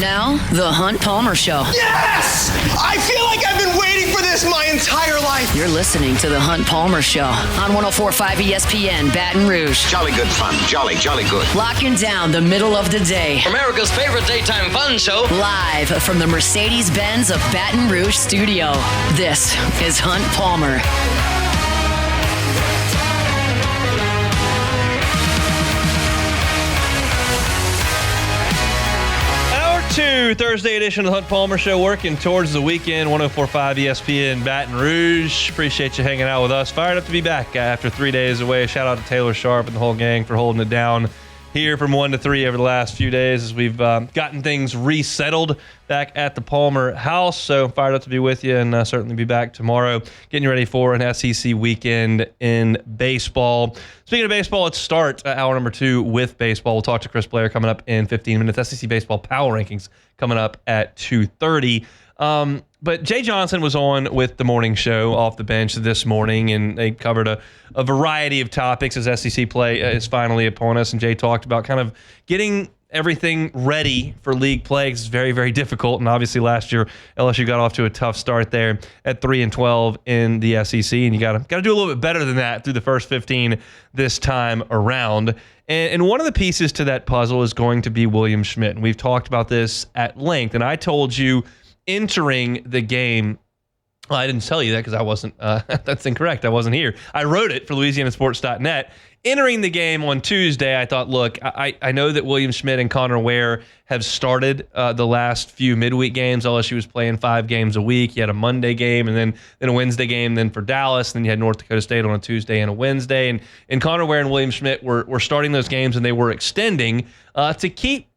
Now, The Hunt Palmer Show. Yes! I feel like I've been waiting for this my entire life. You're listening to The Hunt Palmer Show on 104.5 ESPN Baton Rouge. Jolly good fun. Jolly good. Locking down the middle of the day. America's favorite daytime fun show. Live from the Mercedes-Benz of Baton Rouge studio. This is Hunt Palmer. Thursday edition of the Hunt Palmer Show, working towards the weekend. 104.5 ESPN Baton Rouge. Appreciate you hanging out with us. Fired up to be back after 3 days away. Shout out to Taylor Sharp and the whole gang for holding it down here from 1 to 3 over the last few days as we've gotten things resettled back at the Palmer house. So fired up to be with you and certainly be back tomorrow, getting you ready for an SEC weekend in baseball. Speaking of baseball, let's start hour number 2 with baseball. We'll talk to Chris Blair coming up in 15 minutes. SEC baseball power rankings coming up at 2:30. But Jay Johnson was on with the morning show off the bench this morning, and they covered a variety of topics as SEC play is finally upon us. And Jay talked about kind of getting everything ready for league play. It's very, very difficult. And obviously last year, LSU got off to a tough start there at 3-12 in the SEC. And you got to do a little bit better than that through the first 15 this time around. And one of the pieces to that puzzle is going to be William Schmidt. And we've talked about this at length. And I told you entering the game, well, I didn't tell you that because I wasn't, that's incorrect. I wasn't here. I wrote it for LouisianaSports.net. Entering the game on Tuesday, I thought, look, I know that William Schmidt and Connor Ware have started the last few midweek games. LSU was playing 5 games a week. You had a Monday game and then a Wednesday game, then for Dallas. Then you had North Dakota State on a Tuesday and a Wednesday. And Connor Ware and William Schmidt were starting those games, and they were extending to keep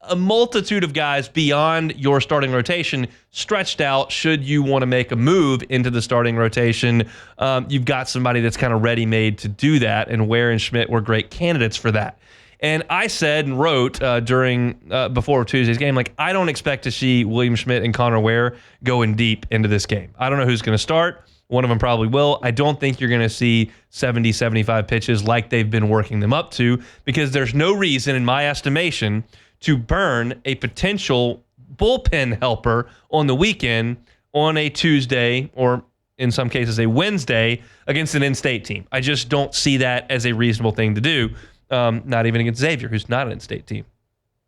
a multitude of guys beyond your starting rotation stretched out should you want to make a move into the starting rotation. You've got somebody that's kind of ready-made to do that, and Ware and Schmidt were great candidates for that. And I said and wrote before Tuesday's game, like, I don't expect to see William Schmidt and Connor Ware going deep into this game. I don't know who's going to start. One of them probably will. I don't think you're going to see 70, 75 pitches like they've been working them up to, because there's no reason, in my estimation, to burn a potential bullpen helper on the weekend on a Tuesday or in some cases a Wednesday against an in-state team. I just don't see that as a reasonable thing to do, not even against Xavier, who's not an in-state team.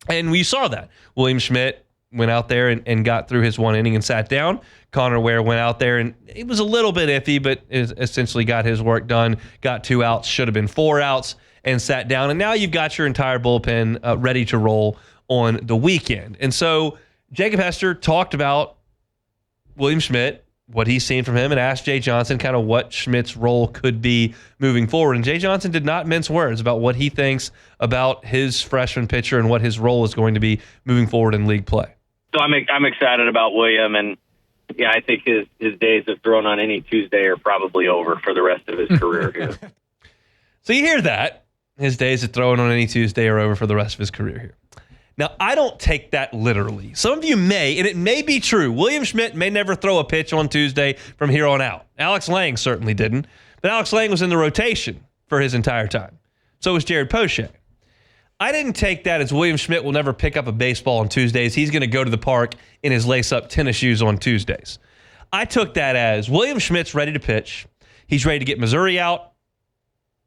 And we saw that. William Schmidt went out there and got through his 1 inning and sat down. Connor Ware went out there, and it was a little bit iffy, but essentially got his work done, got 2 outs, should have been 4 outs, and sat down. And now you've got your entire bullpen ready to roll on the weekend. And so Jacob Hester talked about William Schmidt, what he's seen from him, and asked Jay Johnson kind of what Schmidt's role could be moving forward. And Jay Johnson did not mince words about what he thinks about his freshman pitcher and what his role is going to be moving forward in league play. So I'm excited about William, and yeah, I think his days of throwing on any Tuesday are probably over for the rest of his career here. So you hear that. His days of throwing on any Tuesday are over for the rest of his career here. Now, I don't take that literally. Some of you may, and it may be true. William Schmidt may never throw a pitch on Tuesday from here on out. Alex Lang certainly didn't. But Alex Lang was in the rotation for his entire time. So was Jared Poche. I didn't take that as William Schmidt will never pick up a baseball on Tuesdays. He's going to go to the park in his lace-up tennis shoes on Tuesdays. I took that as William Schmidt's ready to pitch. He's ready to get Missouri out.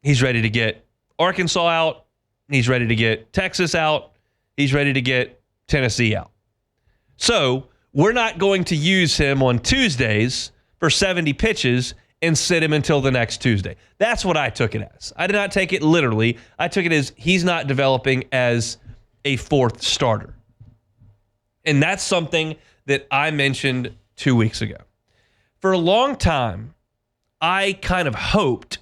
He's ready to get Arkansas out. He's ready to get Texas out. He's ready to get Tennessee out. So we're not going to use him on Tuesdays for 70 pitches and sit him until the next Tuesday. That's what I took it as. I did not take it literally. I took it as he's not developing as a 4th starter. And that's something that I mentioned 2 weeks ago. For a long time, I kind of hoped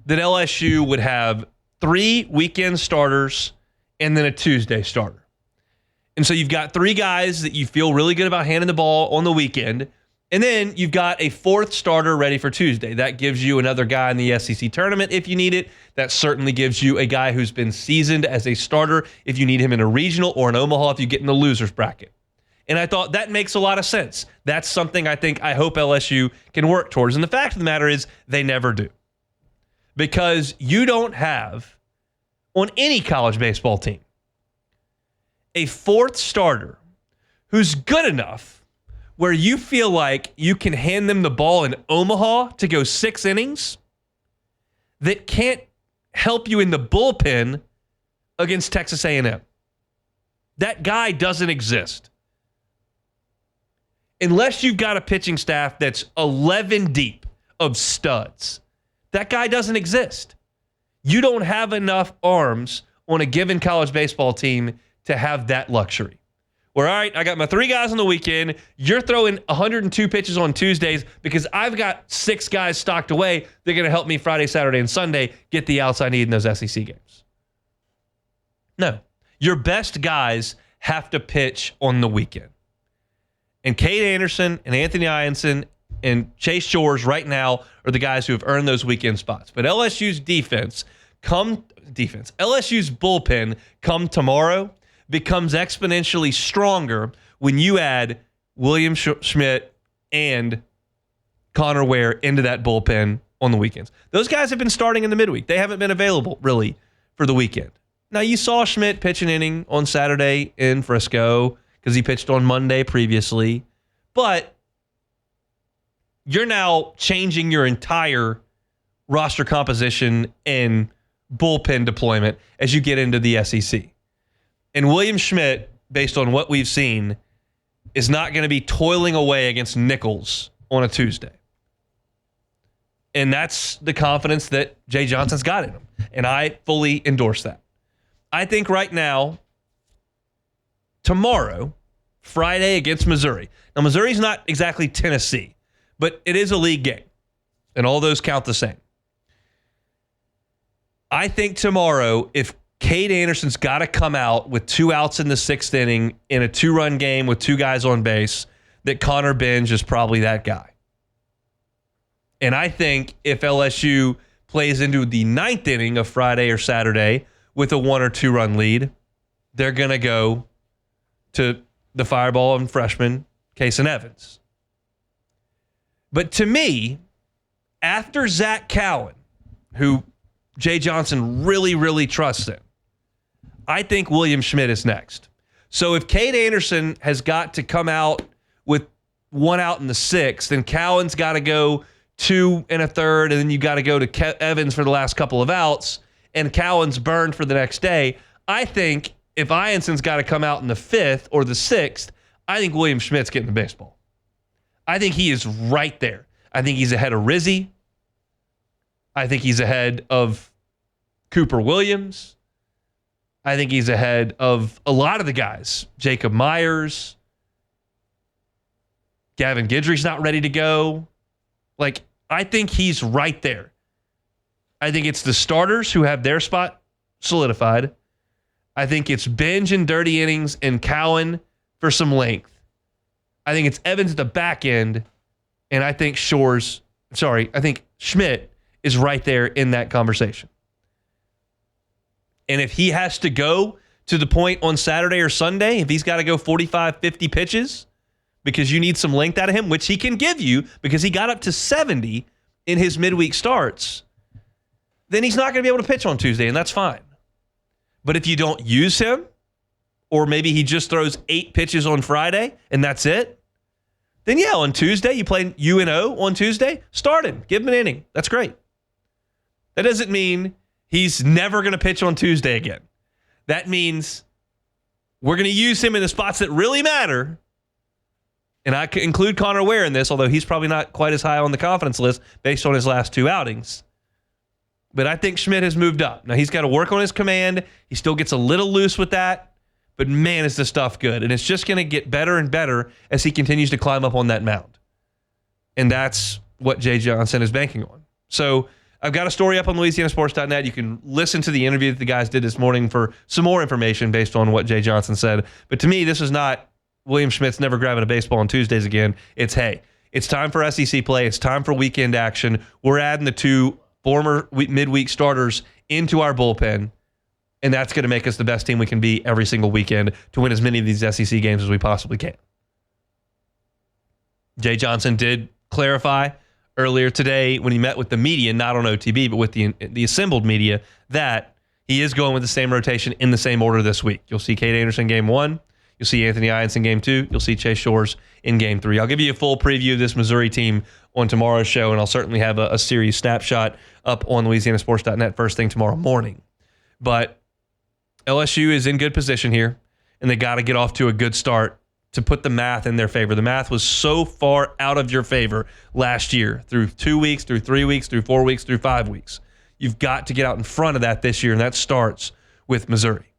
that LSU would have 3 weekend starters and then a Tuesday starter. And so you've got 3 guys that you feel really good about handing the ball on the weekend, and then you've got a 4th starter ready for Tuesday. That gives you another guy in the SEC tournament if you need it. That certainly gives you a guy who's been seasoned as a starter if you need him in a regional or in Omaha if you get in the loser's bracket. And I thought that makes a lot of sense. That's something I hope LSU can work towards. And the fact of the matter is they never do. Because you don't have, on any college baseball team, a 4th starter who's good enough where you feel like you can hand them the ball in Omaha to go 6 innings that can't help you in the bullpen against Texas A&M. That guy doesn't exist. Unless you've got a pitching staff that's 11 deep of studs, that guy doesn't exist. You don't have enough arms on a given college baseball team to have that luxury. Where, all right, I got my 3 guys on the weekend. You're throwing 102 pitches on Tuesdays because I've got 6 guys stocked away. They're going to help me Friday, Saturday, and Sunday get the outs I need in those SEC games. No. Your best guys have to pitch on the weekend. And Cade Anderson and Anthony Ianson and Chase Shores right now are the guys who have earned those weekend spots. But LSU's LSU's bullpen come tomorrow becomes exponentially stronger when you add William Schmidt and Connor Ware into that bullpen on the weekends. Those guys have been starting in the midweek. They haven't been available, really, for the weekend. Now, you saw Schmidt pitch an inning on Saturday in Frisco because he pitched on Monday previously. But you're now changing your entire roster composition and bullpen deployment as you get into the SEC. And William Schmidt, based on what we've seen, is not going to be toiling away against Nichols on a Tuesday. And that's the confidence that Jay Johnson's got in him. And I fully endorse that. I think right now, tomorrow, Friday against Missouri. Now, Missouri's not exactly Tennessee, but it is a league game. And all those count the same. I think tomorrow, if Cade Anderson's got to come out with 2 outs in the 6th inning in a 2-run game with 2 guys on base, that Connor Benj is probably that guy. And I think if LSU plays into the 9th inning of Friday or Saturday with a 1 or 2-run lead, they're going to go to the fireball and freshman Kason Evans. But to me, after Zach Cowan, who Jay Johnson really, really trusts in, I think William Schmidt is next. So if Cade Anderson has got to come out with 1 out in the 6th, then Cowan's got to go 2 1/3, and then you got to go to Evans for the last couple of outs, and Cowan's burned for the next day. I think if Ianson's got to come out in the 5th or the 6th, I think William Schmidt's getting the baseball. I think he is right there. I think he's ahead of Rizzi. I think he's ahead of Cooper Williams. I think he's ahead of a lot of the guys. Jacob Myers. Gavin Guidry's not ready to go. I think he's right there. I think it's the starters who have their spot solidified. I think it's Benj in dirty innings and Cowan for some length. I think it's Evans at the back end, and I think I think Schmidt is right there in that conversation. And if he has to go to the point on Saturday or Sunday, if he's got to go 45, 50 pitches because you need some length out of him, which he can give you because he got up to 70 in his midweek starts, then he's not going to be able to pitch on Tuesday, and that's fine. But if you don't use him, or maybe he just throws 8 pitches on Friday and that's it, then yeah, on Tuesday, you play UNO on Tuesday, start him, give him an inning. That's great. That doesn't mean he's never going to pitch on Tuesday again. That means we're going to use him in the spots that really matter. And I could include Connor Ware in this, although he's probably not quite as high on the confidence list based on his last 2 outings. But I think Schmidt has moved up. Now, he's got to work on his command. He still gets a little loose with that. But, man, is the stuff good. And it's just going to get better and better as he continues to climb up on that mound. And that's what Jay Johnson is banking on. So I've got a story up on LouisianaSports.net. You can listen to the interview that the guys did this morning for some more information based on what Jay Johnson said. But to me, this is not William Schmidt's never grabbing a baseball on Tuesdays again. It's, hey, it's time for SEC play. It's time for weekend action. We're adding the 2 former midweek starters into our bullpen, and that's going to make us the best team we can be every single weekend to win as many of these SEC games as we possibly can. Jay Johnson did clarify earlier today when he met with the media, not on OTB, but with the assembled media, that he is going with the same rotation in the same order this week. You'll see Cade Anderson game 1. You'll see Anthony Irons in Game 2. You'll see Chase Shores in Game 3. I'll give you a full preview of this Missouri team on tomorrow's show, and I'll certainly have a series snapshot up on LouisianaSports.net first thing tomorrow morning. But LSU is in good position here, and they got to get off to a good start to put the math in their favor. The math was so far out of your favor last year, through 2 weeks, through 3 weeks, through 4 weeks, through 5 weeks. You've got to get out in front of that this year, and that starts with Missouri.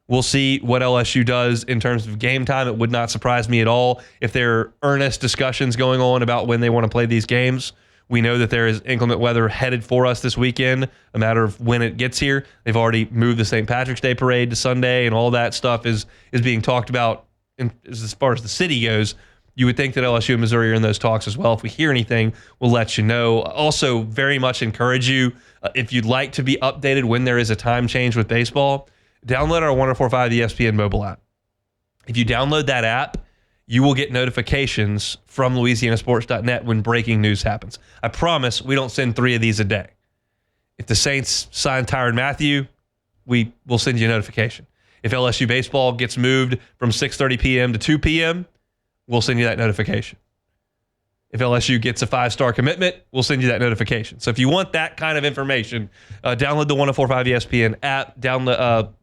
We'll see what LSU does in terms of game time. It would not surprise me at all if there are earnest discussions going on about when they want to play these games. We know that there is inclement weather headed for us this weekend, a matter of when it gets here. They've already moved the St. Patrick's Day parade to Sunday, and all that stuff is being talked about as far as the city goes. You would think that LSU and Missouri are in those talks as well. If we hear anything, we'll let you know. Also, very much encourage you, if you'd like to be updated when there is a time change with baseball, download our 104.5 ESPN mobile app. If you download that app, you will get notifications from LouisianaSports.net when breaking news happens. I promise we don't send 3 of these a day. If the Saints sign Tyrann Mathieu, we will send you a notification. If LSU baseball gets moved from 6:30 p.m. to 2 p.m., we'll send you that notification. If LSU gets a 5-star commitment, we'll send you that notification. So if you want that kind of information, download the 104.5 ESPN app,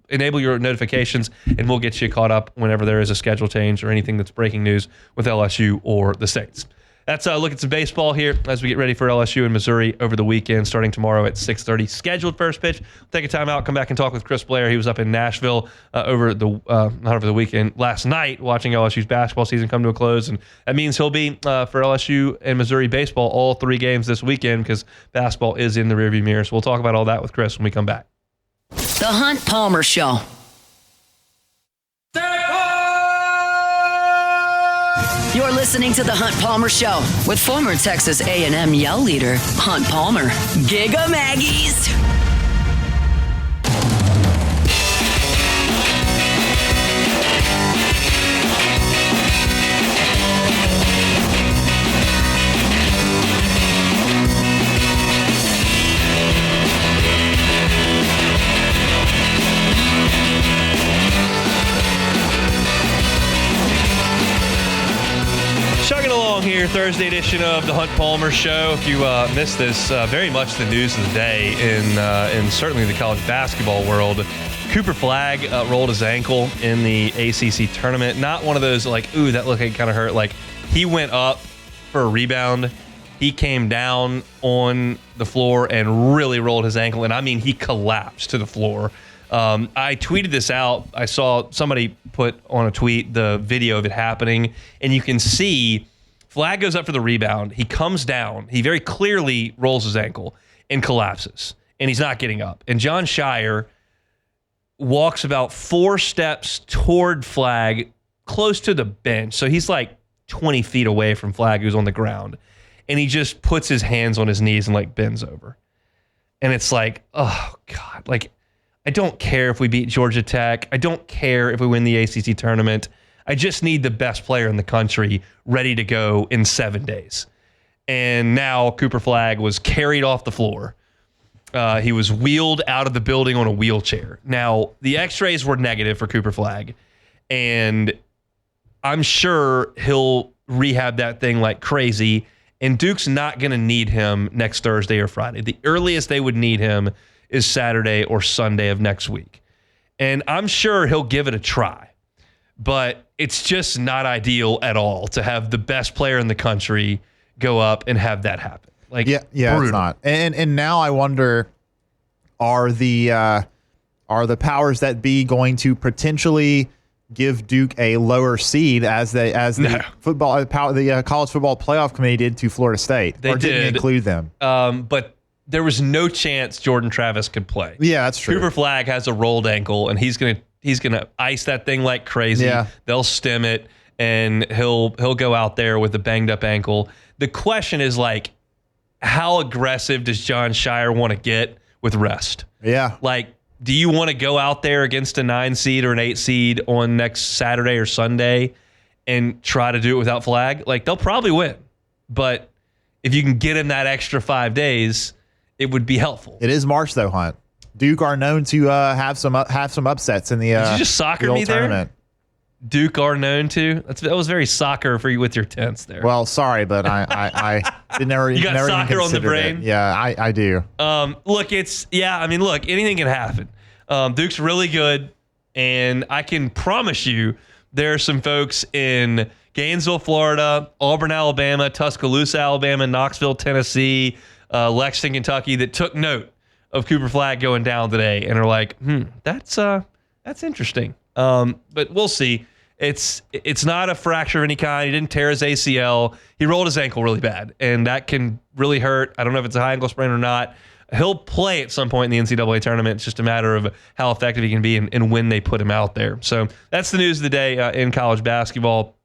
enable your notifications, and we'll get you caught up whenever there is a schedule change or anything that's breaking news with LSU or the Saints. That's a look at some baseball here as we get ready for LSU and Missouri over the weekend, starting tomorrow at 6:30. Scheduled first pitch. We'll take a time out, come back and talk with Chris Blair. He was up in Nashville not over the weekend, last night, watching LSU's basketball season come to a close. And that means he'll be for LSU and Missouri baseball all 3 games this weekend because basketball is in the rearview mirror. So we'll talk about all that with Chris when we come back. The Hunt Palmer Show. You're listening to The Hunt Palmer Show with former Texas A&M Yell leader, Hunt Palmer. Giga Maggies. Chugging along here, Thursday edition of the Hunt Palmer Show. If you missed this, very much the news of the day in certainly the college basketball world. Cooper Flagg rolled his ankle in the ACC tournament. Not one of those like, ooh, that looked like it kind of hurt. Like, he went up for a rebound. He came down on the floor and really rolled his ankle. And I mean, he collapsed to the floor. I tweeted this out. I saw somebody put on a tweet the video of it happening, and you can see Flagg goes up for the rebound. He comes down. He very clearly rolls his ankle and collapses, and he's not getting up. And John Shire walks about 4 steps toward Flagg, close to the bench. So he's like 20 feet away from Flagg, who's on the ground, and he just puts his hands on his knees and like bends over. And it's like, oh God, like, I don't care if we beat Georgia Tech. I don't care if we win the ACC tournament. I just need the best player in the country ready to go in 7 days. And now Cooper Flagg was carried off the floor. He was wheeled out of the building on a wheelchair. Now, the x-rays were negative for Cooper Flagg, and I'm sure he'll rehab that thing like crazy, and Duke's not going to need him next Thursday or Friday. The earliest they would need him is Saturday or Sunday of next week. And I'm sure he'll give it a try. But it's just not ideal at all to have the best player in the country go up and have that happen. Like, yeah, brutal. It's not. And now I wonder, are the powers that be going to potentially give Duke a lower seed as the college football playoff committee did to Florida State? They did include them. But there was no chance Jordan Travis could play. Yeah, that's true. Cooper Flagg has a rolled ankle, and he's gonna ice that thing like crazy. Yeah. They'll stem it, and he'll go out there with a banged up ankle. The question is, like, how aggressive does John Shire want to get with rest? Yeah. Like, do you want to go out there against a 9 seed or an 8 seed on next Saturday or Sunday and try to do it without Flagg? Like, they'll probably win, but if you can get him that extra 5 days, it would be helpful. It is March though, Hunt. Duke are known to have some upsets in the Did you just soccer me there? Tournament. Duke are known to. That was very soccer for you with your tense there. Well, sorry, but I never. You got never soccer even on the considered brain? it. Yeah, I do. Look, anything can happen. Duke's really good, and I can promise you there are some folks in Gainesville, Florida, Auburn, Alabama, Tuscaloosa, Alabama, Knoxville, Tennessee, Lexington, Kentucky that took note of Cooper Flagg going down today and are like, that's interesting. But we'll see. It's not a fracture of any kind. He didn't tear his ACL. He rolled his ankle really bad, and that can really hurt. I don't know if it's a high ankle sprain or not. He'll play at some point in the NCAA tournament. It's just a matter of how effective he can be and when they put him out there. So that's the news of the day in college basketball.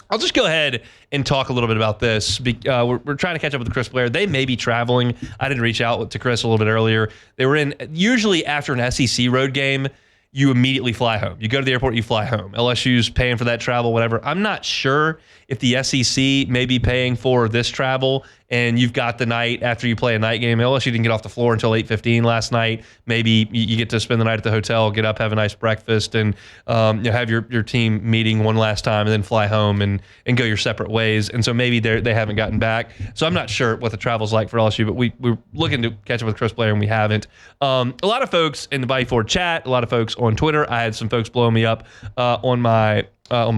I'll just go ahead and talk a little bit about this. We're trying to catch up with the Chris Blair. They may be traveling. I didn't reach out to Chris a little bit earlier. They were usually after an SEC road game, you immediately fly home. You go to the airport, you fly home. LSU's paying for that travel, whatever. I'm not sure if the SEC may be paying for this travel and you've got the night after you play a night game. LSU didn't get off the floor until 8:15 last night. Maybe you get to spend the night at the hotel, get up, have a nice breakfast, and have your team meeting one last time and then fly home and go your separate ways. And so maybe they haven't gotten back. So I'm not sure what the travel's like for LSU, but we're looking to catch up with Chris Blair and we haven't. A lot of folks in the Body Ford chat, a lot of folks on Twitter. I had some folks blowing me up on my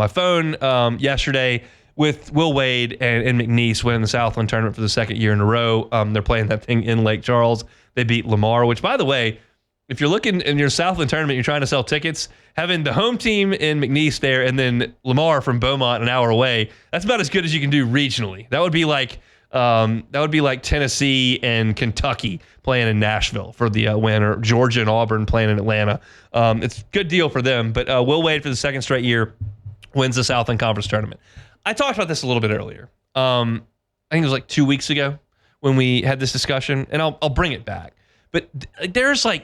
phone yesterday with Will Wade and McNeese winning the Southland tournament for the second year in a row. They're playing that thing in Lake Charles. They beat Lamar, which, by the way, if you're looking in your Southland tournament, you're trying to sell tickets, having the home team in McNeese there and then Lamar from Beaumont an hour away, that's about as good as you can do regionally. That would be like Tennessee and Kentucky playing in Nashville for the win, or Georgia and Auburn playing in Atlanta. It's a good deal for them. But Will Wade, for the second straight year, wins the Southland Conference tournament. I talked about this a little bit earlier. I think it was like 2 weeks ago when we had this discussion, and I'll bring it back. But there's I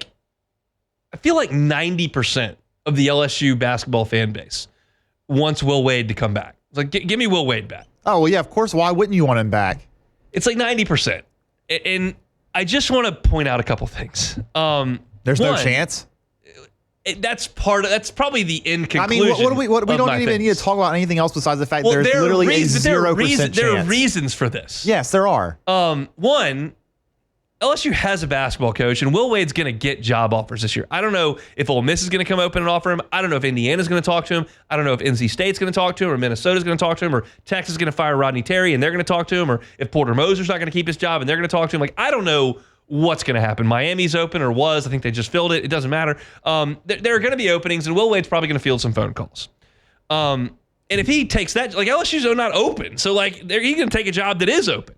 feel like 90% of the LSU basketball fan base wants Will Wade to come back. It's like, give me Will Wade back. Oh, well, yeah, of course. Why wouldn't you want him back? It's like 90%. And I just want to point out a couple things. There's no chance? That's probably the end conclusion. I mean, we don't even need to talk about anything else besides the fact there's literally a 0% chance. There are reasons for this. Yes, there are. One, LSU has a basketball coach, and Will Wade's going to get job offers this year. I don't know if Ole Miss is going to come open and offer him. I don't know if Indiana's going to talk to him. I don't know if NC State's going to talk to him, or Minnesota's going to talk to him, or Texas is going to fire Rodney Terry and they're going to talk to him, or if Porter Moser's not going to keep his job and they're going to talk to him. I don't know what's going to happen. Miami's open, or was. I think they just filled it. It doesn't matter. There are going to be openings, and Will Wade's probably going to field some phone calls. And if he takes that, LSU's not open, so he's going to take a job that is open.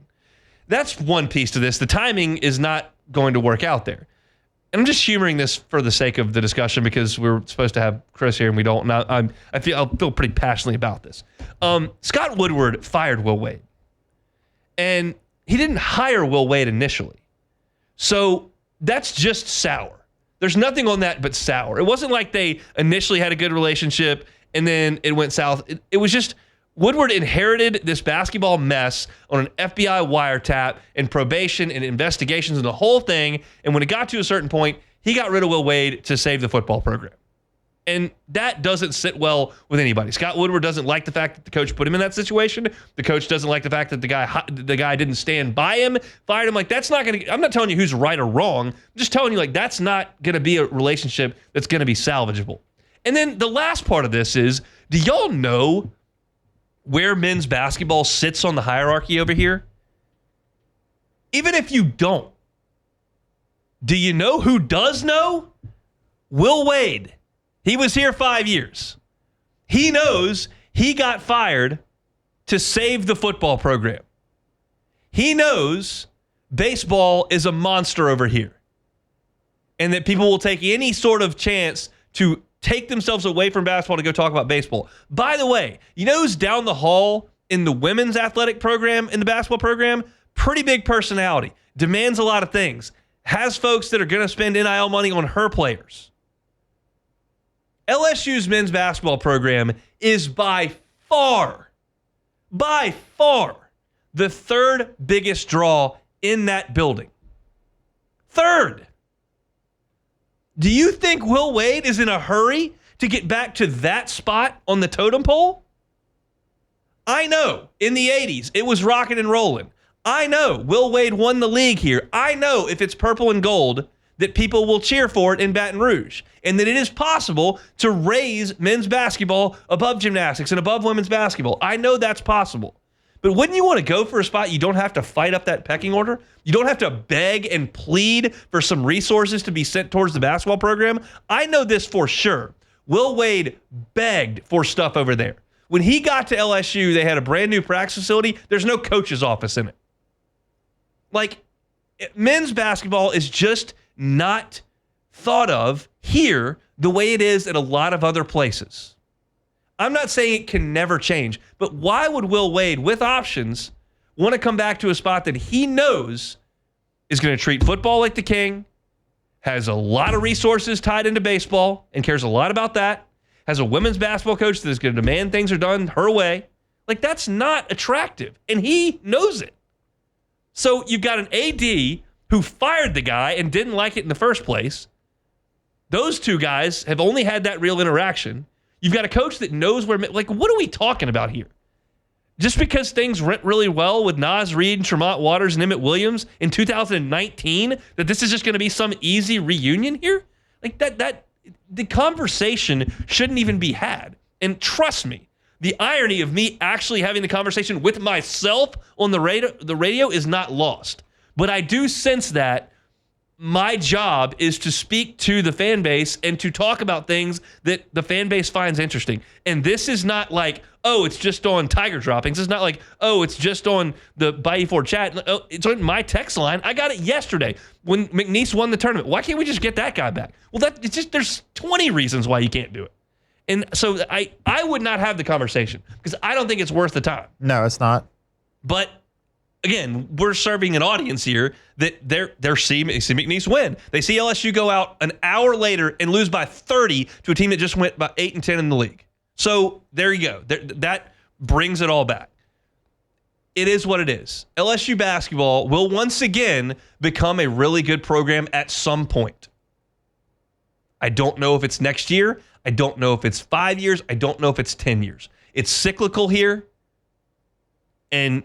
That's one piece to this. The timing is not going to work out there. And I'm just humoring this for the sake of the discussion because we're supposed to have Chris here and we don't. Now I feel pretty passionately about this. Scott Woodward fired Will Wade. And he didn't hire Will Wade initially. So that's just sour. There's nothing on that but sour. It wasn't like they initially had a good relationship and then it went south. It was just Woodward inherited this basketball mess on an FBI wiretap and probation and investigations and the whole thing. And when it got to a certain point, he got rid of Will Wade to save the football program. And that doesn't sit well with anybody. Scott Woodward doesn't like the fact that the coach put him in that situation. The coach doesn't like the fact that the guy didn't stand by him, fired him. That's not going to, I'm not telling you who's right or wrong. I'm just telling you, that's not going to be a relationship that's going to be salvageable. And then the last part of this is, do y'all know where men's basketball sits on the hierarchy over here? Even if you don't, do you know who does know? Will Wade. He was here 5 years. He knows he got fired to save the football program. He knows baseball is a monster over here and that people will take any sort of chance to take themselves away from basketball to go talk about baseball. By the way, you know who's down the hall in the women's athletic program, in the basketball program? Pretty big personality. Demands a lot of things. Has folks that are going to spend NIL money on her players. LSU's men's basketball program is by far, the third biggest draw in that building. Third. Do you think Will Wade is in a hurry to get back to that spot on the totem pole? I know in the 80s it was rocking and rolling. I know Will Wade won the league here. I know if it's purple and gold that people will cheer for it in Baton Rouge, and that it is possible to raise men's basketball above gymnastics and above women's basketball. I know that's possible. But wouldn't you want to go for a spot you don't have to fight up that pecking order? You don't have to beg and plead for some resources to be sent towards the basketball program? I know this for sure. Will Wade begged for stuff over there. When he got to LSU, they had a brand new practice facility. There's no coach's office in it. Like, men's basketball is just not thought of here the way it is at a lot of other places. I'm not saying it can never change, but why would Will Wade, with options, want to come back to a spot that he knows is going to treat football like the king, has a lot of resources tied into baseball and cares a lot about that, has a women's basketball coach that is going to demand things are done her way? Like, that's not attractive, and he knows it. So you've got an AD who fired the guy and didn't like it in the first place. Those two guys have only had that real interaction. You've got a coach that knows where, like, what are we talking about here? Just because things went really well with Naz Reid and Tremont Waters and Emmett Williams in 2019, that this is just going to be some easy reunion here? Like, that the conversation shouldn't even be had. And trust me, the irony of me actually having the conversation with myself on the radio is not lost. But I do sense that my job is to speak to the fan base and to talk about things that the fan base finds interesting. And this is not like, oh, it's just on Tiger Droppings. It's not like, oh, it's just on the Bayou Ford chat. Oh, it's on my text line. I got it yesterday when McNeese won the tournament. Why can't we just get that guy back? Well, it's just, there's 20 reasons why you can't do it. And so I would not have the conversation because I don't think it's worth the time. No, it's not. But again, we're serving an audience here that they're seeing McNeese win. They see LSU go out an hour later and lose by 30 to a team that just went by 8-10 in the league. So there you go. That brings it all back. It is what it is. LSU basketball will once again become a really good program at some point. I don't know if it's next year. I don't know if it's 5 years. I don't know if it's 10 years. It's cyclical here. And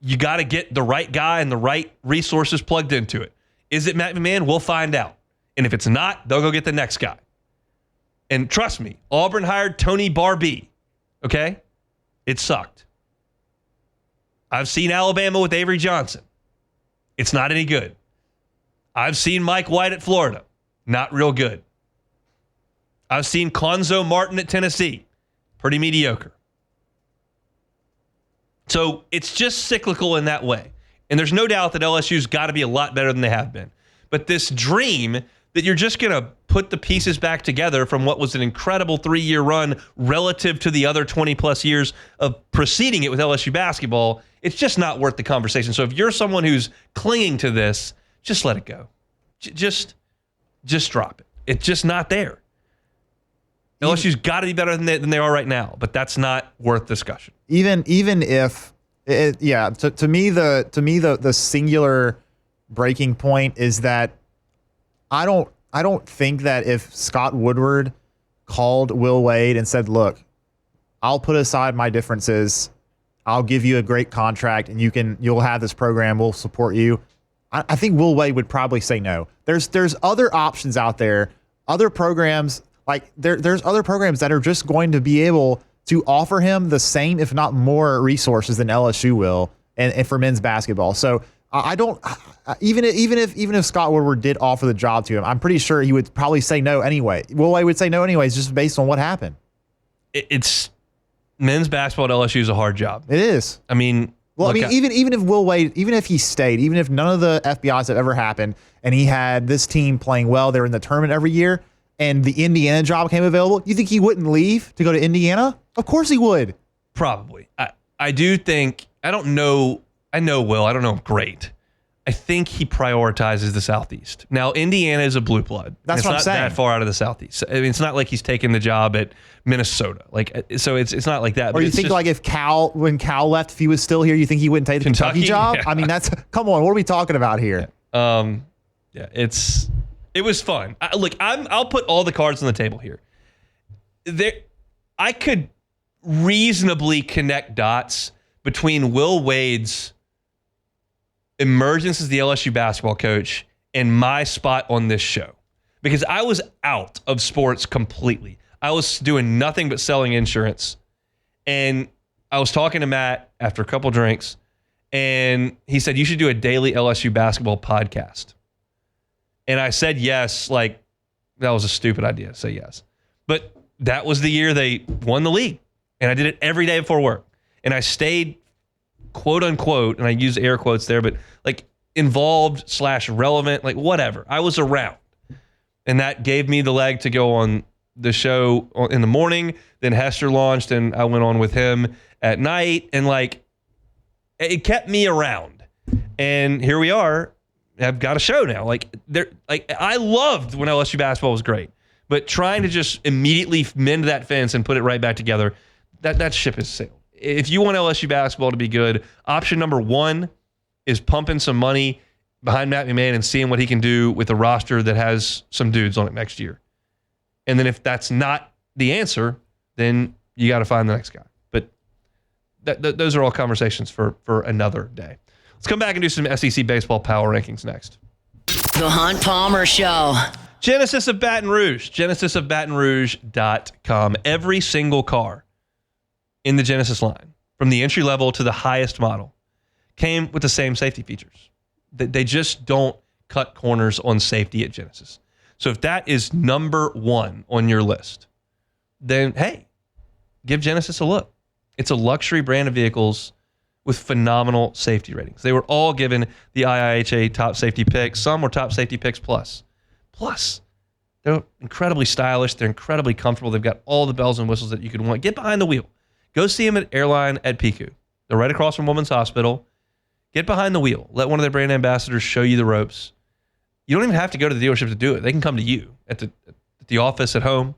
you got to get the right guy and the right resources plugged into it. Is it Matt McMahon? We'll find out. And if it's not, they'll go get the next guy. And trust me, Auburn hired Tony Barbee. Okay? It sucked. I've seen Alabama with Avery Johnson. It's not any good. I've seen Mike White at Florida. Not real good. I've seen Conzo Martin at Tennessee. Pretty mediocre. So it's just cyclical in that way. And there's no doubt that LSU's got to be a lot better than they have been. But this dream that you're just going to put the pieces back together from what was an incredible 3-year run relative to the other 20-plus years of preceding it with LSU basketball, it's just not worth the conversation. So if you're someone who's clinging to this, just let it go. Just drop it. It's just not there. LSU's got to be better than they are right now, but that's not worth discussion. Even if, to me the singular breaking point is that I don't think that if Scott Woodward called Will Wade and said, "Look, I'll put aside my differences, I'll give you a great contract, and you'll have this program, we'll support you," I think Will Wade would probably say no. There's other options out there, other programs. Like there's other programs that are just going to be able to offer him the same, if not more, resources than LSU will, and for men's basketball. So I don't even if Scott Woodward did offer the job to him, I'm pretty sure he would probably say no anyway. Will Wade would say no anyways, just based on what happened. It's men's basketball at LSU is a hard job. It is. I mean, even if Will Wade, even if he stayed, even if none of the FBIs have ever happened, and he had this team playing well, they're in the tournament every year, and the Indiana job came available, you think he wouldn't leave to go to Indiana? Of course he would. Probably. I do think, I know Will, I don't know him great. I think he prioritizes the Southeast. Now, Indiana is a blue blood. That's what I'm saying. It's not that far out of the Southeast. I mean, it's not like he's taking the job at Minnesota. So it's not like that. Or you think like if when Cal left, if he was still here, you think he wouldn't take the Kentucky job? Yeah. I mean, come on, what are we talking about here? It was fun. I'll put all the cards on the table here. I could reasonably connect dots between Will Wade's emergence as the LSU basketball coach and my spot on this show, because I was out of sports completely. I was doing nothing but selling insurance, and I was talking to Matt after a couple drinks, and he said, you should do a daily LSU basketball podcast. And I said yes, like that was a stupid idea to say yes. But that was the year they won the league, and I did it every day before work. And I stayed, quote unquote, and I use air quotes there, but like involved / relevant, like whatever. I was around. And that gave me the leg to go on the show in the morning. Then Hester launched, and I went on with him at night. And like, it kept me around. And here we are. I've got a show now. Like I loved when LSU basketball was great, but trying to just immediately mend that fence and put it right back together, that ship has sailed. If you want LSU basketball to be good, option number one is pumping some money behind Matt McMahon and seeing what he can do with a roster that has some dudes on it next year. And then if that's not the answer, then you got to find the next guy. But those are all conversations for another day. Let's come back and do some SEC baseball power rankings next. The Hunt Palmer Show. Genesis of Baton Rouge. GenesisofBatonRouge.com. Every single car in the Genesis line, from the entry level to the highest model, came with the same safety features. They just don't cut corners on safety at Genesis. So if that is number one on your list, then hey, give Genesis a look. It's a luxury brand of vehicles with phenomenal safety ratings. They were all given the IIHA top safety pick. Some were top safety picks plus. They're incredibly stylish. They're incredibly comfortable. They've got all the bells and whistles that you could want. Get behind the wheel. Go see them at Airline at Piku. They're right across from Women's Hospital. Get behind the wheel. Let one of their brand ambassadors show you the ropes. You don't even have to go to the dealership to do it. They can come to you at the office at home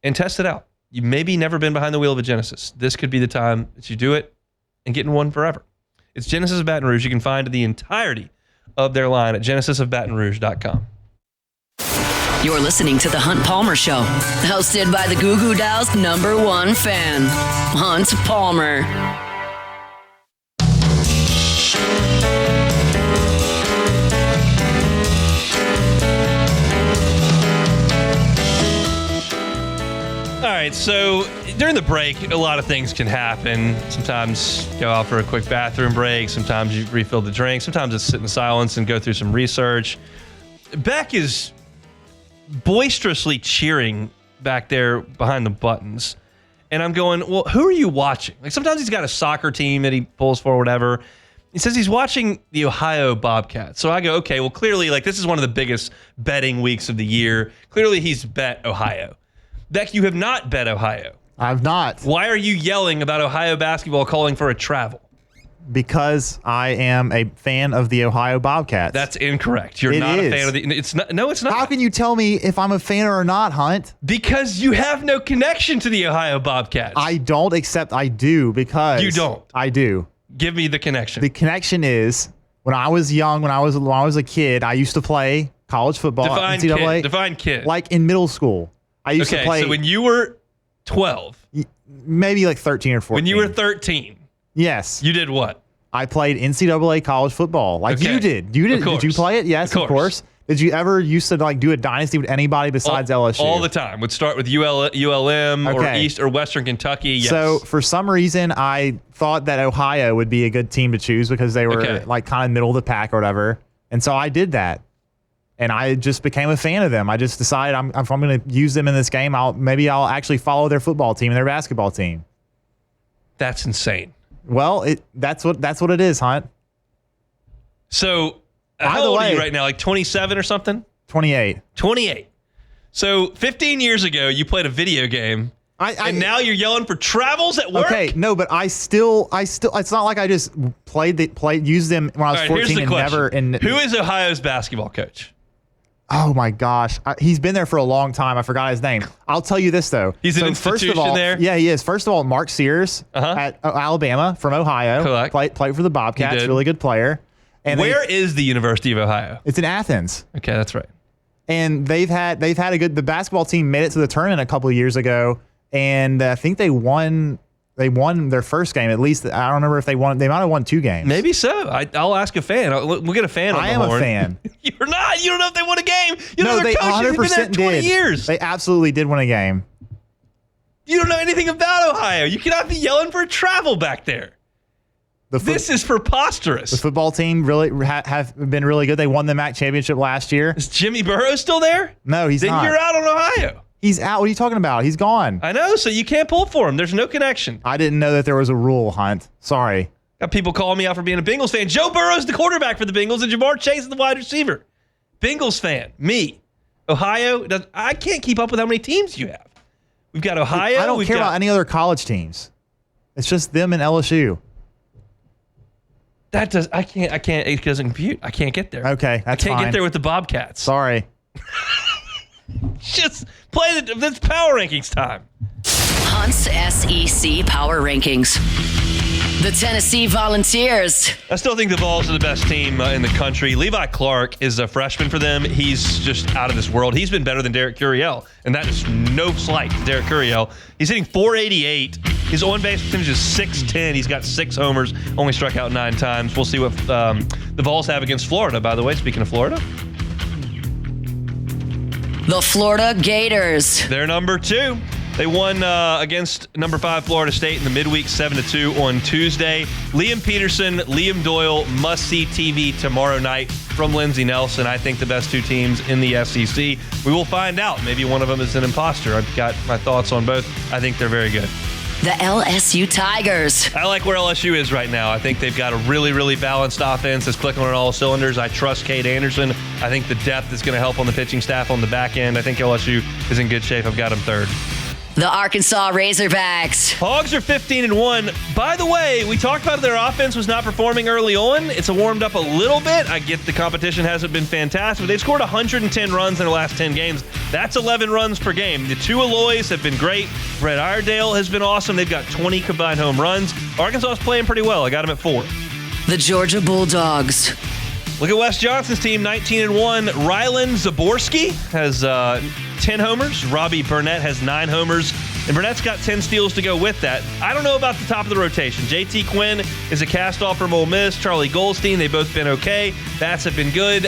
and test it out. You maybe never been behind the wheel of a Genesis. This could be the time that you do it and get in one forever. It's Genesis of Baton Rouge. You can find the entirety of their line at GenesisofBatonRouge.com. You're listening to The Hunt Palmer Show, hosted by the Goo Goo Dolls' #1 fan, Hunt Palmer. All right, so during the break, a lot of things can happen. Sometimes you go out for a quick bathroom break. Sometimes you refill the drink. Sometimes it's sit in silence and go through some research. Beck is boisterously cheering back there behind the buttons. And I'm going, well, who are you watching? Like sometimes he's got a soccer team that he pulls for, whatever. He says he's watching the Ohio Bobcats. So I go, okay, well, clearly, like this is one of the biggest betting weeks of the year. Clearly, he's bet Ohio. Beck, you have not bet Ohio. I've not. Why are you yelling about Ohio basketball calling for a travel? Because I am a fan of the Ohio Bobcats. That's incorrect. You're not a fan of the... It's not. No, it's not. How can you tell me if I'm a fan or not, Hunt? Because you have no connection to the Ohio Bobcats. I don't, except I do because... You don't? I do. Give me the connection. The connection is, when I was young, when I was a kid, I used to play college football. Define NCAA, kid. Define kid. Like in middle school. I used to play... so when you were 12... Maybe like 13 or 14. When you were 13... Yes. You did what? I played NCAA college football. Like you did. You did. Did you play it? Yes, of course. Did you ever used to like do a dynasty with anybody besides LSU? All the time. Would start with ULM or East or Western Kentucky. Yes. So for some reason, I thought that Ohio would be a good team to choose because they were like kind of middle of the pack or whatever. And so I did that. And I just became a fan of them. I just decided if I'm going to use them in this game, maybe I'll actually follow their football team and their basketball team. That's insane. Well, that's what it is, Hunt. So how old are you right now? Like 27 or something? 28. 28. So 15 years ago, you played a video game, and now you're yelling for travels at work? Okay, no, but I still. It's not like I just used them when I was 14 and never. Who is Ohio's basketball coach? Oh my gosh, he's been there for a long time. I forgot his name. I'll tell you this though. He's an institution there. Yeah, he is. First of all, Mark Sears at Alabama from Ohio. Correct. Played for the Bobcats. Really good player. And where is the University of Ohio? It's in Athens. Okay, that's right. And they've had the basketball team made it to the tournament a couple of years ago, and I think they won their first game. At least I don't remember if they won. They might have won 2 games. Maybe so. I'll ask a fan. We'll get a fan on the horn. I am a fan. You're not. You don't know if they won a game. No, they 100% did. 20 years. They absolutely did win a game. You don't know anything about Ohio. You cannot be yelling for travel back there. This is preposterous. The football team really have been really good. They won the MAC championship last year. Is Jimmy Burrows still there? No, he's not. Then you're out on Ohio. He's out. What are you talking about? He's gone. I know, so you can't pull for him. There's no connection. I didn't know that there was a rule, Hunt. Sorry. Got people calling me out for being a Bengals fan. Joe Burrow's the quarterback for the Bengals, and Jamar Chase is the wide receiver. Bengals fan. Me. Ohio. I can't keep up with how many teams you have. We've got Ohio. I don't care about any other college teams. It's just them and LSU. I can't, it doesn't compute. I can't get there. Okay, that's fine. I can't get there with the Bobcats. Sorry. Just play it's power rankings time. Hunt's SEC Power Rankings. The Tennessee Volunteers. I still think the Vols are the best team in the country. Levi Clark is a freshman for them. He's just out of this world. He's been better than Derek Curiel, and that is no slight to Derek Curiel. He's hitting .488. His on-base percentage is .610. He's got 6 homers, only struck out 9 times. We'll see what the Vols have against Florida, by the way, speaking of Florida. The Florida Gators. They're number 2. They won against number 5 Florida State in the midweek 7-2 on Tuesday. Liam Peterson, Liam Doyle, must-see TV tomorrow night from Lindsey Nelson. I think the best 2 teams in the SEC. We will find out. Maybe one of them is an imposter. I've got my thoughts on both. I think they're very good. The LSU Tigers. I like where LSU is right now. I think they've got a really, really balanced offense that's clicking on all cylinders. I trust Cade Anderson. I think the depth is going to help on the pitching staff on the back end. I think LSU is in good shape. I've got them 3rd. The Arkansas Razorbacks. Hogs are 15-1. By the way, we talked about their offense was not performing early on. It's warmed up a little bit. I get the competition hasn't been fantastic, but they've scored 110 runs in the last 10 games. That's 11 runs per game. The 2 Aloys have been great. Brett Iredale has been awesome. They've got 20 combined home runs. Arkansas is playing pretty well. I got them at 4. The Georgia Bulldogs. Look at Wes Johnson's team, 19-1. Rylan Zaborski has 10 homers. Robbie Burnett has 9 homers. And Burnett's got 10 steals to go with that. I don't know about the top of the rotation. JT Quinn is a cast-off from Ole Miss. Charlie Goldstein, they've both been okay. Bats have been good.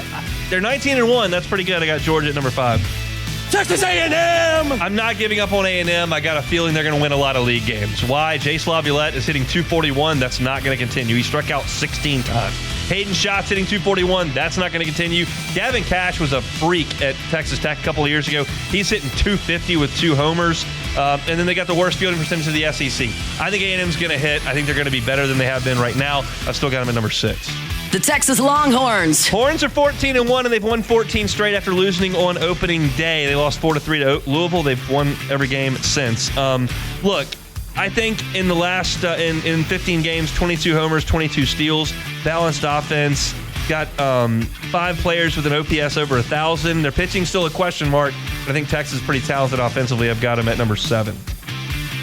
They're 19-1. That's pretty good. I got Georgia at number 5. Texas A&M! I'm not giving up on A&M. I got a feeling they're going to win a lot of league games. Why? Jace Laviolette is hitting .241. That's not going to continue. He struck out 16 times. Hayden Schott's hitting .241. That's not going to continue. Gavin Cash was a freak at Texas Tech a couple of years ago. He's hitting .250 with 2 homers. And then they got the worst fielding percentage of the SEC. I think A&M's going to hit. I think they're going to be better than they have been right now. I've still got them at number 6. The Texas Longhorns. Horns are 14-1, and they've won 14 straight after losing on opening day. They lost 4-3 to Louisville. They've won every game since. Look, I think in the last in 15 games, 22 homers, 22 steals, balanced offense. Got 5 players with an OPS over 1,000. Their pitching's still a question mark, but I think Texas is pretty talented offensively. I've got them at number 7.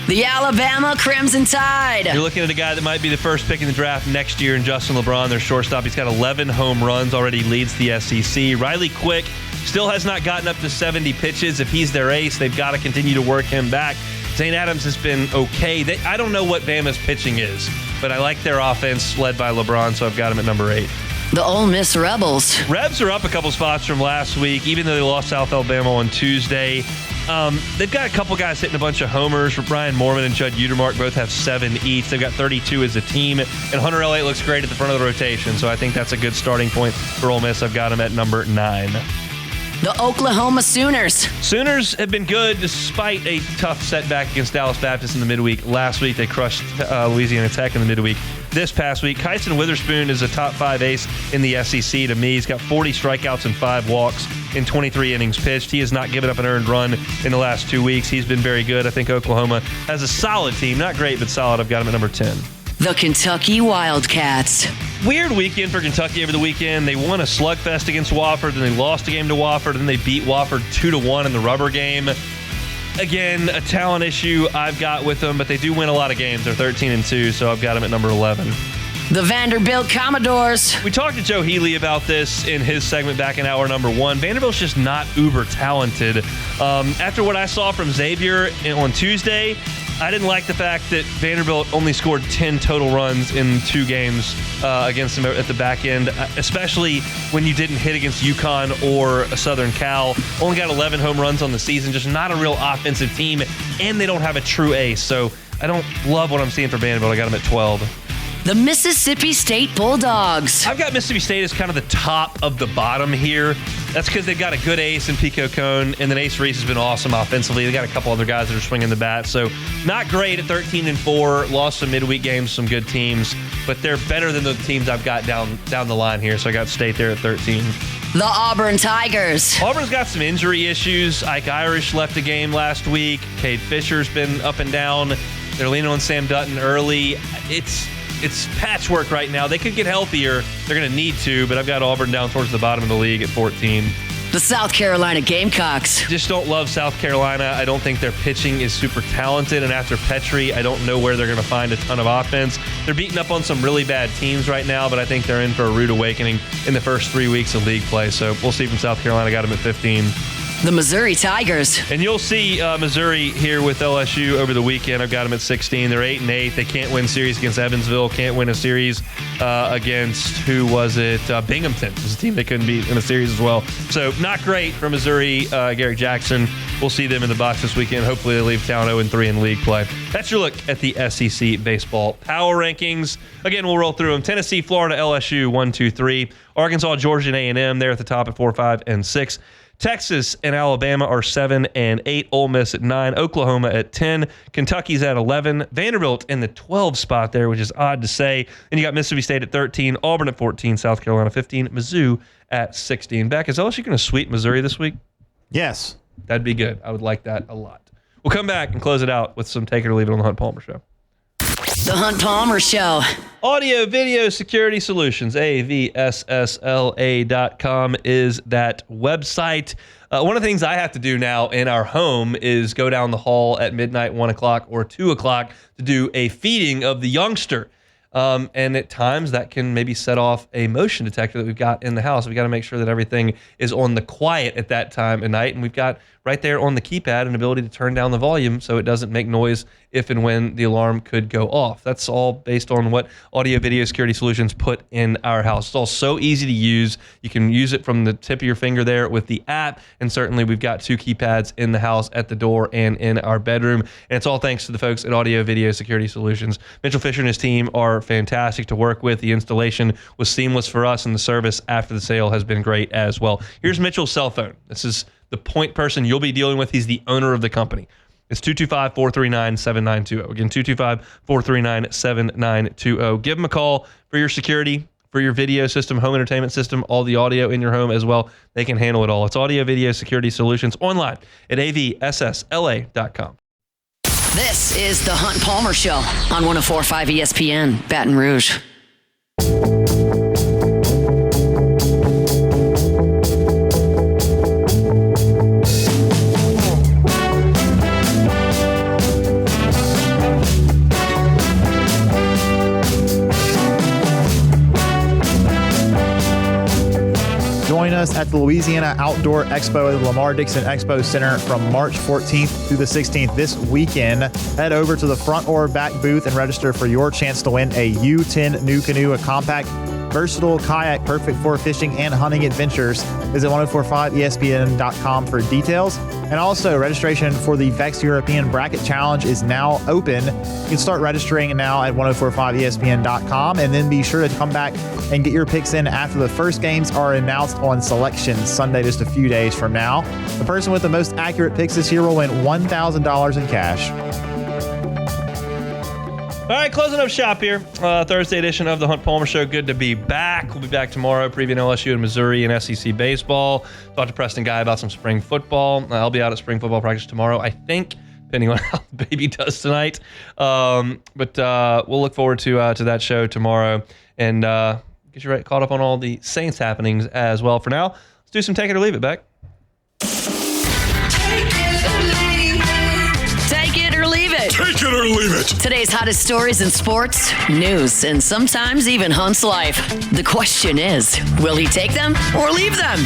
The Alabama Crimson Tide. You're looking at a guy that might be the first pick in the draft next year in Justin LeBron, their shortstop. He's got 11 home runs, already leads the SEC. Riley Quick still has not gotten up to 70 pitches. If he's their ace, they've got to continue to work him back. Zane Adams has been okay. I don't know what Bama's pitching is, but I like their offense led by LeBron, so I've got him at number 8. The Ole Miss Rebels. Rebs are up a couple spots from last week, even though they lost South Alabama on Tuesday. They've got a couple guys hitting a bunch of homers. Brian Moorman and Judd Utermark both have 7 each. They've got 32 as a team. And Hunter Elliott looks great at the front of the rotation, so I think that's a good starting point for Ole Miss. I've got him at number 9. The Oklahoma Sooners. Sooners have been good despite a tough setback against Dallas Baptist in the midweek. Last week, they crushed Louisiana Tech in the midweek. This past week, Kyson Witherspoon is a top 5 ace in the SEC to me. He's got 40 strikeouts and 5 walks in 23 innings pitched. He has not given up an earned run in the last 2 weeks. He's been very good. I think Oklahoma has a solid team. Not great, but solid. I've got him at number 10. The Kentucky Wildcats. Weird weekend for Kentucky over the weekend. They won a slugfest against Wofford, then they lost a game to Wofford, then they beat Wofford 2-1 in the rubber game. Again, a talent issue I've got with them, but they do win a lot of games. They're 13-2, so I've got them at number 11. The Vanderbilt Commodores. We talked to Joe Healy about this in his segment back in hour number 1. Vanderbilt's just not uber talented. After what I saw from Xavier on Tuesday, I didn't like the fact that Vanderbilt only scored 10 total runs in 2 games against them at the back end, especially when you didn't hit against UConn or Southern Cal. Only got 11 home runs on the season, just not a real offensive team, and they don't have a true ace. So I don't love what I'm seeing for Vanderbilt. I got them at 12. The Mississippi State Bulldogs. I've got Mississippi State as kind of the top of the bottom here. That's because they've got a good ace in Pico Cone, and then Ace Reese has been awesome offensively. They got a couple other guys that are swinging the bat, so not great at 13-4. Lost some midweek games, some good teams, but they're better than the teams I've got down the line here. So I got State there at 13. The Auburn Tigers. Auburn's got some injury issues. Ike Irish left the game last week. Cade Fisher's been up and down. They're leaning on Sam Dutton early. It's patchwork right now. They could get healthier. They're going to need to, but I've got Auburn down towards the bottom of the league at 14. The South Carolina Gamecocks. Just don't love South Carolina. I don't think their pitching is super talented, and after Petrie, I don't know where they're going to find a ton of offense. They're beating up on some really bad teams right now, but I think they're in for a rude awakening in the first 3 weeks of league play. So we'll see from South Carolina. Got them at 15. The Missouri Tigers. And you'll see Missouri here with LSU over the weekend. I've got them at 16. They're 8-8. They can't win series against Evansville. Can't win a series against, who was it? Binghamton was a team they couldn't beat in a series as well. So not great for Missouri. Garrett Jackson. We'll see them in the box this weekend. Hopefully they leave town 0-3 in league play. That's your look at the SEC baseball power rankings. Again, we'll roll through them. Tennessee, Florida, LSU, 1, 2, 3. Arkansas, Georgia, and A&M. They're at the top at 4, 5, and 6. Texas and Alabama are 7 and 8. Ole Miss at 9. Oklahoma at 10. Kentucky's at 11. Vanderbilt in the 12 spot there, which is odd to say. And you got Mississippi State at 13. Auburn at 14. South Carolina 15. Mizzou at 16. Beck, is LSU going to sweep Missouri this week? Yes. That'd be good. I would like that a lot. We'll come back and close it out with some Take It or Leave It on the Hunt Palmer Show. The Hunt Palmer Show. Audio Video Security Solutions, AVSSLA.com is that website. One of the things I have to do now in our home is go down the hall at midnight, 1 o'clock, or 2 o'clock to do a feeding of the youngster. And at times that can maybe set off a motion detector that we've got in the house. We've got to make sure that everything is on the quiet at that time of night. And we've got right there on the keypad an ability to turn down the volume so it doesn't make noise if and when the alarm could go off. That's all based on what Audio Video Security Solutions put in our house. It's all so easy to use. You can use it from the tip of your finger there with the app. And certainly we've got 2 keypads in the house at the door and in our bedroom. And it's all thanks to the folks at Audio Video Security Solutions. Mitchell Fisher and his team are fantastic to work with. The installation was seamless for us, and the service after the sale has been great as well. Here's Mitchell's cell phone. This is the point person you'll be dealing with. He's the owner of the company. It's 225-439-7920. Again, 225-439-7920. Give them a call for your security, for your video system, home entertainment system, all the audio in your home as well. They can handle it all. It's Audio Video Security Solutions online at avssla.com. This is the Hunt Palmer Show on 104.5 ESPN, Baton Rouge. Join us at the Louisiana Outdoor Expo at the Lamar Dixon Expo Center from March 14th through the 16th this weekend. Head over to the front or back booth and register for your chance to win a U10 New Canoe, a compact, versatile kayak perfect for fishing and hunting adventures. Visit 1045ESPN.com for details. And also, registration for the VEX European Bracket Challenge is now open. You can start registering now at 1045ESPN.com, and then be sure to come back and get your picks in after the first games are announced on Selection Sunday, just a few days from now. The person with the most accurate picks this year will win $1,000 in cash. All right, closing up shop here. Thursday edition of the Hunt Palmer Show. Good to be back. We'll be back tomorrow, previewing LSU and Missouri and SEC baseball. Talk to Preston Guy about some spring football. I'll be out at spring football practice tomorrow, I think, depending on how the baby does tonight. But we'll look forward to that show tomorrow and get you caught up on all the Saints happenings as well. For now, let's do some Take It or Leave It, Beck. Take it or leave it. Take it or leave it. Schmidt. Today's hottest stories in sports, news, and sometimes even Hunt's life. The question is, will he take them or leave them?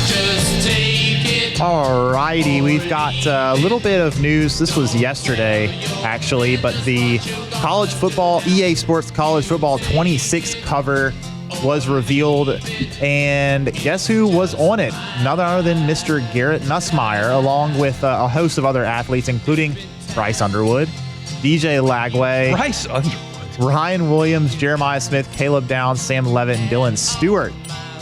Just take it. All righty, we've got a little bit of news. This was yesterday, actually, but the college football, EA Sports College Football 26 cover was revealed, and guess who was on it? None other than Mr. Garrett Nussmeier, along with a host of other athletes, including Bryce Underwood, DJ Lagway, Bryce Underwood, Ryan Williams, Jeremiah Smith, Caleb Downs, Sam Levitt, and Dylan Stewart.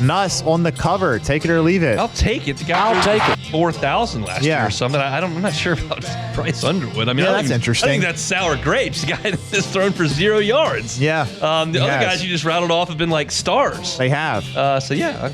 Nuss on the cover. Take it or leave it. I'll take it. The guy take it. 4,000 last year or something. I'm not sure about Bryce Underwood. I mean, that's interesting. I think that's sour grapes. The guy that's thrown for 0 yards. Yeah. The other guys you just rattled off have been like stars. They have. So yeah,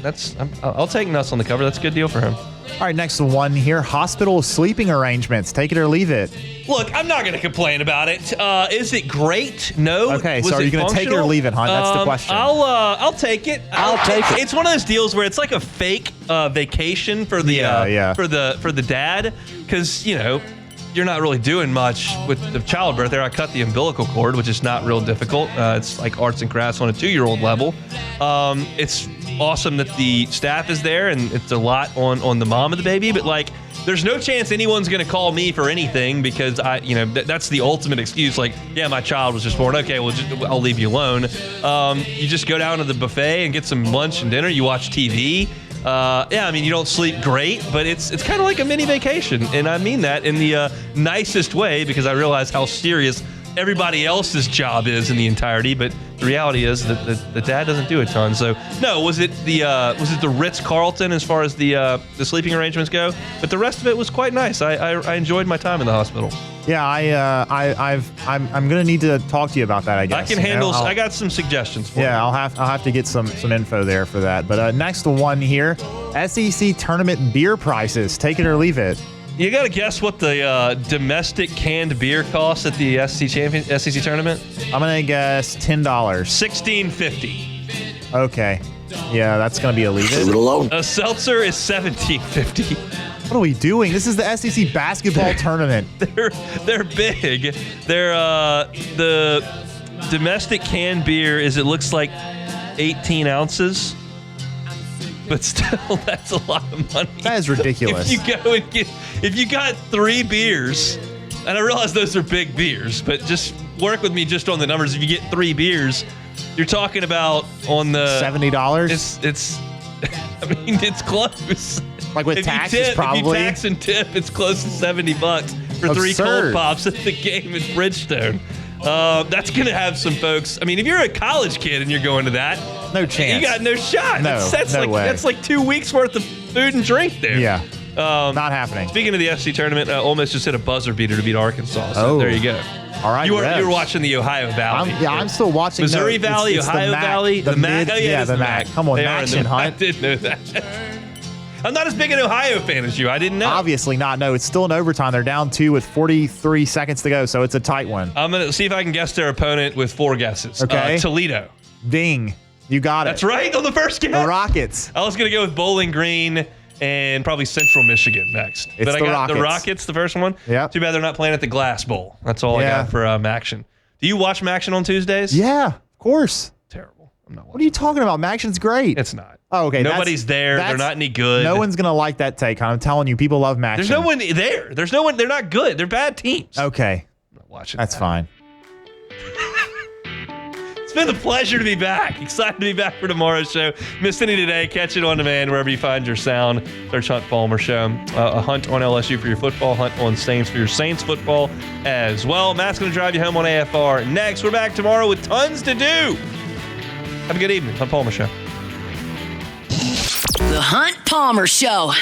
I'll take Nuss on the cover. That's a good deal for him. All right, next one here. Hospital sleeping arrangements. Take it or leave it. Look, I'm not going to complain about it. Is it great? No. Okay, so are you going to take it or leave it, Hunt? That's the question. I'll take it. I'll take it. It's one of those deals where it's like a fake vacation for the for the dad, because you're not really doing much with the childbirth there. I cut the umbilical cord, which is not real difficult. It's like arts and crafts on a 2-year-old level. It's awesome that the staff is there, and it's a lot on the mom of the baby, but like, there's no chance anyone's going to call me for anything, because that's the ultimate excuse. Like, yeah, my child was just born. Okay, well, I'll leave you alone. You just go down to the buffet and get some lunch and dinner. You watch TV. I mean, you don't sleep great, but it's kind of like a mini vacation, and I mean that in the nicest way, because I realize how serious everybody else's job is in the entirety. But the reality is that the dad doesn't do a ton. So no, was it the Ritz-Carlton as far as the sleeping arrangements go? But the rest of it was quite nice. I enjoyed my time in the hospital. Yeah, I'm gonna need to talk to you about that. I guess I can handle. I got some suggestions for you. I'll have to get some info there for that. But next one here, SEC tournament beer prices. Take it or leave it. You got to guess what the domestic canned beer costs at the SEC tournament? I'm gonna guess $10. $16.50. Okay. Yeah, that's gonna be a leave it. Leave it alone. A seltzer is $17.50. What are we doing? This is the SEC basketball tournament. They're big. They're the domestic canned beer is, it looks like 18 ounces. But still, that's a lot of money. That is ridiculous. If you got 3 beers, and I realize those are big beers, but just work with me just on the numbers. If you get 3 beers, you're talking about on the $70. It's I mean, it's close. Like with taxes, probably. If you tax and tip, it's close to $70 for 3 cold pops at the game at Bridgestone. That's going to have some folks. I mean, if you're a college kid and you're going to that, no chance. You got no shot. No way. That's like 2 weeks worth of food and drink there. Yeah. Not happening. Speaking of the SC tournament, Ole Miss just hit a buzzer beater to beat Arkansas. So there you go. All right. You were watching the Ohio Valley. I'm still watching. Missouri Valley, it's Ohio Valley, the MAC. Oh yeah, the MAC. Come on, Action Hunt. I did know that. I'm not as big an Ohio fan as you. I didn't know. Obviously not. No, it's still in overtime. They're down 2 with 43 seconds to go, so it's a tight one. I'm going to see if I can guess their opponent with 4 guesses. Okay. Toledo. Ding. You got it. That's right on the first guess. The Rockets. I was going to go with Bowling Green and probably Central Michigan next. But I got the Rockets, the first one. Yeah. Too bad they're not playing at the Glass Bowl. That's all I got for Maction. Do you watch Maction on Tuesdays? Yeah, of course. Terrible. I'm not watching. What are you talking about? Maction's great. It's not. Oh, okay. Nobody's there. They're not any good. No one's going to like that take. I'm telling you, people love Maction. There's no one there. There's no one. They're not good. They're bad teams. Okay. I'm not watching That's fine. It's been a pleasure to be back. Excited to be back for tomorrow's show. Missed any today? Catch it on demand wherever you find your sound. Search Hunt Palmer Show. A Hunt on LSU for your football. Hunt on Saints for your Saints football as well. Matt's going to drive you home on AFR next. We're back tomorrow with tons to do. Have a good evening. Hunt Palmer Show. The Hunt Palmer Show.